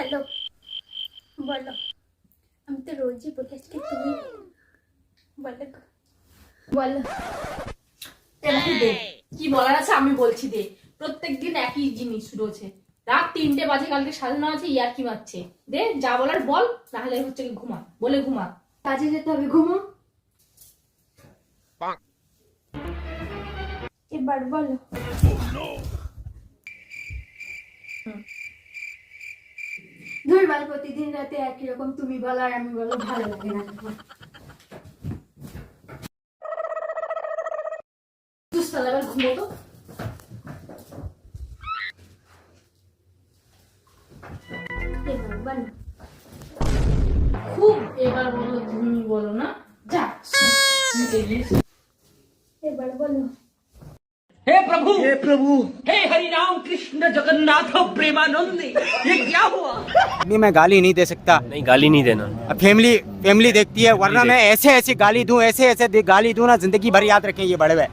Hello, বলো। আমি তো রোজই বলি, আজকে তুমি বলো গো। বলো। দে কি বলার আছে আমি বলছি দে। প্রত্যেকদিন একই জিনিস রয়েছে। রাত 3টে বাজে, কালকে সাজানো আছে, ইয়ার কি মারছে। দে যা বলার বল, নাহলে হচ্ছে কি ঘুমা, বলে ঘুমা। কাজে যেতে হবে, ঘুমো। এবার বলো। ধুরবাল প্রতিদিন রাতে একই রকম তুমি বলো আর আমি বলো, ভালো লাগে না। এবার ঘুমো তো। এবার বলো। খুব এবার বলো, তুমি বলো না। যা এবার বলো। हे प्रभु हे हरि राम कृष्ण जगन्नाथ प्रेमानंद ये क्या हुआ। अभी मैं गाली नहीं दे सकता। नहीं, गाली नहीं देना। अब फैमिली देखती है, वरना मैं ऐसे गाली दूं, ऐसे गाली दूं ना, जिंदगी भर याद रखें ये बड़े हुए।